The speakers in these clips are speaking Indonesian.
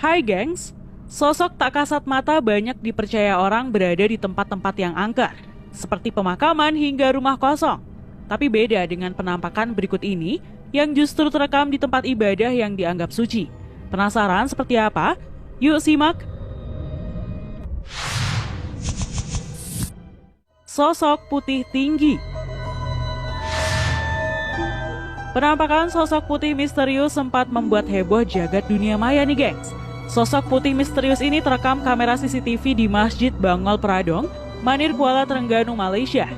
Hai gengs, sosok tak kasat mata banyak dipercaya orang berada di tempat-tempat yang angker, seperti pemakaman hingga rumah kosong. Tapi beda dengan penampakan berikut ini yang justru terekam di tempat ibadah yang dianggap suci. Penasaran seperti apa? Yuk simak. Sosok putih tinggi. Penampakan sosok putih misterius sempat membuat heboh jagat dunia maya nih gengs. Sosok putih misterius ini terekam kamera CCTV di Masjid Bangol Pradong, Manir Kuala Terengganu, Malaysia.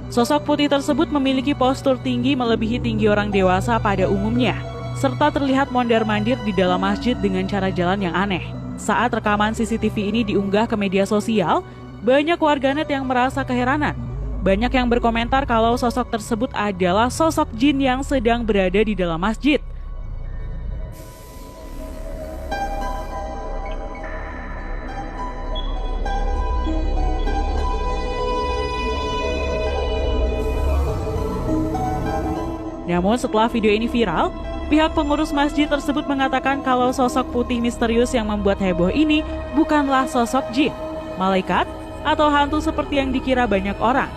Sosok putih tersebut memiliki postur tinggi melebihi tinggi orang dewasa pada umumnya, serta terlihat mondar-mandir di dalam masjid dengan cara jalan yang aneh. Saat rekaman CCTV ini diunggah ke media sosial, banyak warganet yang merasa keheranan. Banyak yang berkomentar kalau sosok tersebut adalah sosok jin yang sedang berada di dalam masjid. Namun setelah video ini viral, pihak pengurus masjid tersebut mengatakan kalau sosok putih misterius yang membuat heboh ini bukanlah sosok jin, malaikat, atau hantu seperti yang dikira banyak orang.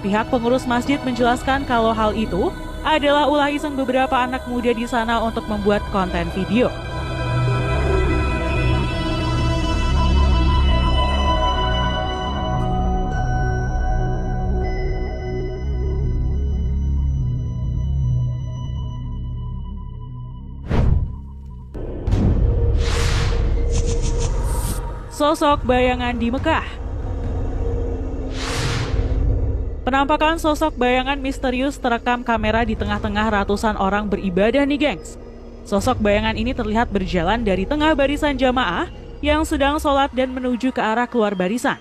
Pihak pengurus masjid menjelaskan kalau hal itu adalah ulah iseng beberapa anak muda di sana untuk membuat konten video. Sosok bayangan di Mekah. Penampakan sosok bayangan misterius terekam kamera di tengah-tengah ratusan orang beribadah nih gengs. Sosok bayangan ini terlihat berjalan dari tengah barisan jamaah yang sedang sholat dan menuju ke arah keluar barisan.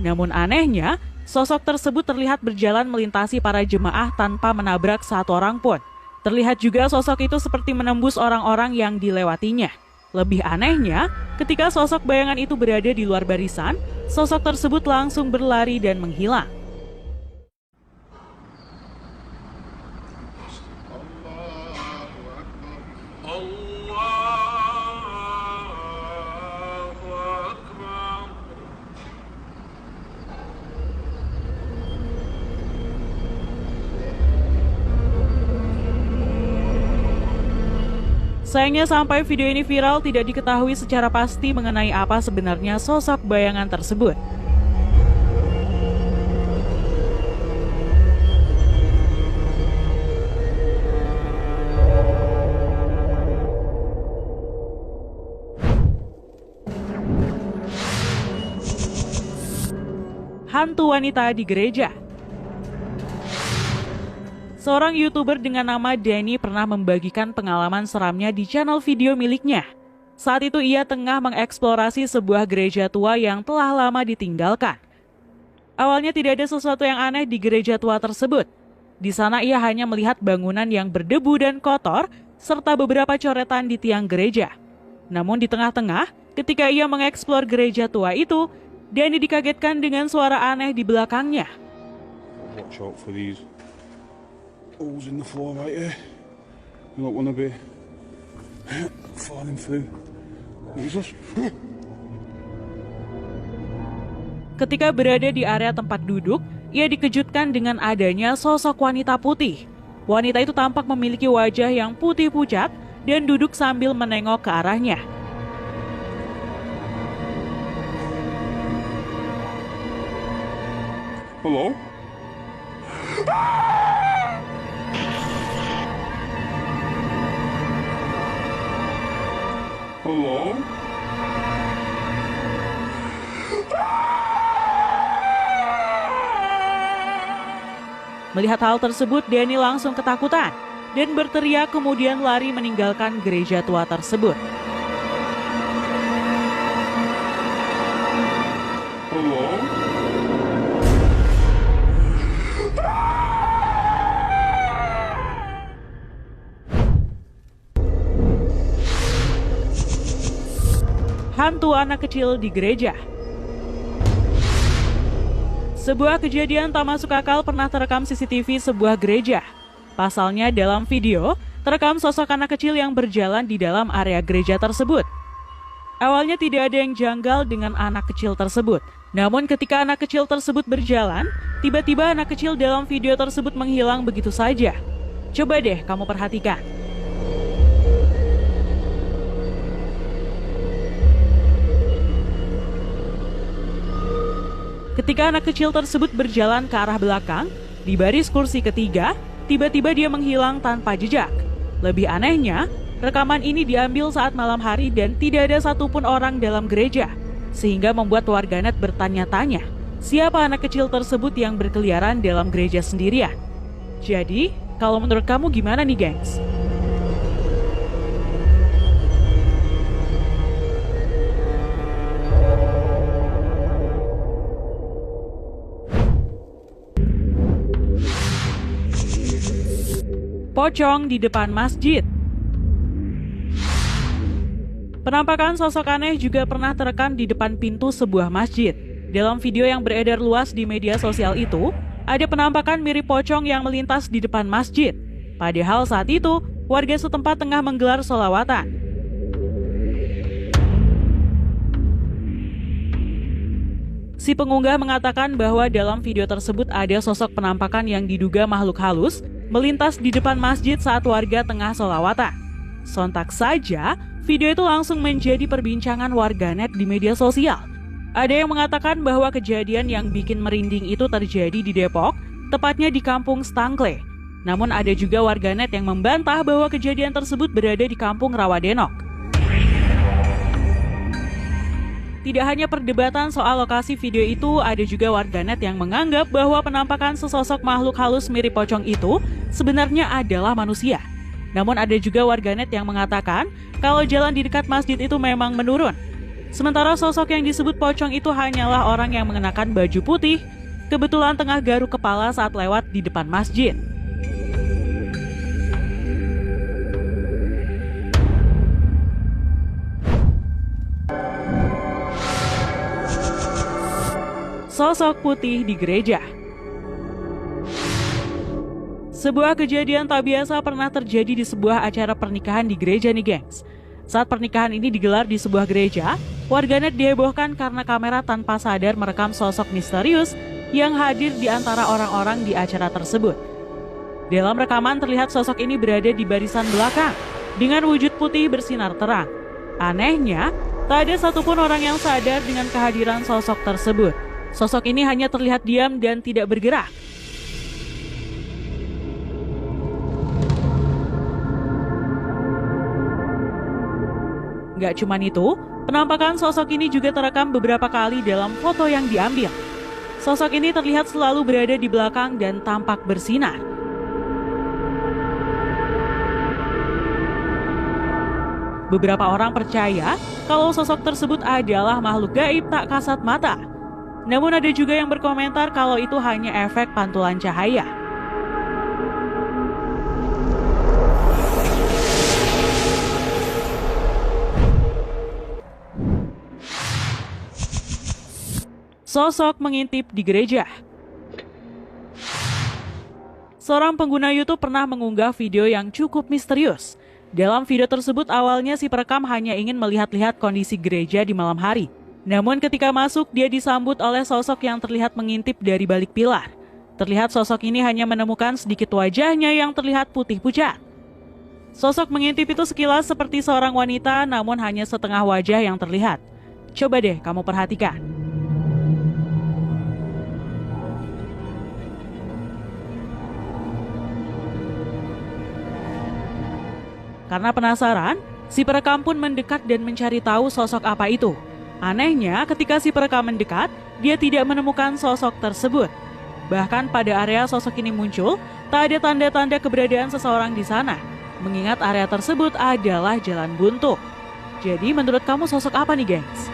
Namun anehnya, sosok tersebut terlihat berjalan melintasi para jemaah tanpa menabrak satu orang pun. Terlihat juga sosok itu seperti menembus orang-orang yang dilewatinya. Lebih anehnya, ketika sosok bayangan itu berada di luar barisan, sosok tersebut langsung berlari dan menghilang. Sayangnya sampai video ini viral tidak diketahui secara pasti mengenai apa sebenarnya sosok bayangan tersebut. Hantu wanita di gereja. Seorang YouTuber dengan nama Danny pernah membagikan pengalaman seramnya di channel video miliknya. Saat itu ia tengah mengeksplorasi sebuah gereja tua yang telah lama ditinggalkan. Awalnya tidak ada sesuatu yang aneh di gereja tua tersebut. Di sana ia hanya melihat bangunan yang berdebu dan kotor, serta beberapa coretan di tiang gereja. Namun di tengah-tengah, ketika ia mengeksplor gereja tua itu, Danny dikagetkan dengan suara aneh di belakangnya. Watch out for these holes in the floor right here. You don't want to be falling through. Ketika berada di area tempat duduk, ia dikejutkan dengan adanya sosok wanita putih. Wanita itu tampak memiliki wajah yang putih pucat dan duduk sambil menengok ke arahnya. Hello? Hello? Melihat hal tersebut, Danny langsung ketakutan dan berteriak kemudian lari meninggalkan gereja tua tersebut. Hello? Hantu anak kecil di gereja. Sebuah kejadian tak masuk akal pernah terekam CCTV sebuah gereja. Pasalnya dalam video, terekam sosok anak kecil yang berjalan di dalam area gereja tersebut. Awalnya tidak ada yang janggal dengan anak kecil tersebut. Namun ketika anak kecil tersebut berjalan, tiba-tiba anak kecil dalam video tersebut menghilang begitu saja. Coba deh kamu perhatikan. Ketika anak kecil tersebut berjalan ke arah belakang, di baris kursi ketiga, tiba-tiba dia menghilang tanpa jejak. Lebih anehnya, rekaman ini diambil saat malam hari dan tidak ada satupun orang dalam gereja, sehingga membuat warganet bertanya-tanya, siapa anak kecil tersebut yang berkeliaran dalam gereja sendirian? Jadi, kalau menurut kamu gimana nih, gengs? Pocong di depan masjid. Penampakan sosok aneh juga pernah terekam di depan pintu sebuah masjid. Dalam video yang beredar luas di media sosial itu, ada penampakan mirip pocong yang melintas di depan masjid. Padahal saat itu, warga setempat tengah menggelar sholawatan. Si pengunggah mengatakan bahwa dalam video tersebut ada sosok penampakan yang diduga makhluk halus melintas di depan masjid saat warga tengah sholawatan. Sontak saja, video itu langsung menjadi perbincangan warganet di media sosial. Ada yang mengatakan bahwa kejadian yang bikin merinding itu terjadi di Depok, tepatnya di kampung Stangkle. Namun ada juga warganet yang membantah bahwa kejadian tersebut berada di kampung Rawadenok. Tidak hanya perdebatan soal lokasi video itu, ada juga warganet yang menganggap bahwa penampakan sesosok makhluk halus mirip pocong itu sebenarnya adalah manusia. Namun ada juga warganet yang mengatakan kalau jalan di dekat masjid itu memang menurun. Sementara sosok yang disebut pocong itu hanyalah orang yang mengenakan baju putih, kebetulan tengah garuk kepala saat lewat di depan masjid. Sosok putih di gereja. Sebuah kejadian tak biasa pernah terjadi di sebuah acara pernikahan di gereja nih, gengs. Saat pernikahan ini digelar di sebuah gereja, warganet dihebohkan karena kamera tanpa sadar merekam sosok misterius yang hadir di antara orang-orang di acara tersebut. Dalam rekaman terlihat sosok ini berada di barisan belakang dengan wujud putih bersinar terang. Anehnya, tak ada satupun orang yang sadar dengan kehadiran sosok tersebut. Sosok ini hanya terlihat diam dan tidak bergerak. Gak cuman itu, penampakan sosok ini juga terekam beberapa kali dalam foto yang diambil. Sosok ini terlihat selalu berada di belakang dan tampak bersinar. Beberapa orang percaya kalau sosok tersebut adalah makhluk gaib tak kasat mata. Namun ada juga yang berkomentar kalau itu hanya efek pantulan cahaya. Sosok mengintip di gereja. Seorang pengguna YouTube pernah mengunggah video yang cukup misterius. Dalam video tersebut awalnya si perekam hanya ingin melihat-lihat kondisi gereja di malam hari. Namun ketika masuk, dia disambut oleh sosok yang terlihat mengintip dari balik pilar. Terlihat sosok ini hanya menemukan sedikit wajahnya yang terlihat putih pucat. Sosok mengintip itu sekilas seperti seorang wanita, namun hanya setengah wajah yang terlihat. Coba deh kamu perhatikan. Karena penasaran, si perekam pun mendekat dan mencari tahu sosok apa itu. Anehnya, ketika si perekam mendekat, dia tidak menemukan sosok tersebut. Bahkan pada area sosok ini muncul, tak ada tanda-tanda keberadaan seseorang di sana. Mengingat area tersebut adalah jalan buntu. Jadi menurut kamu sosok apa nih, gengs?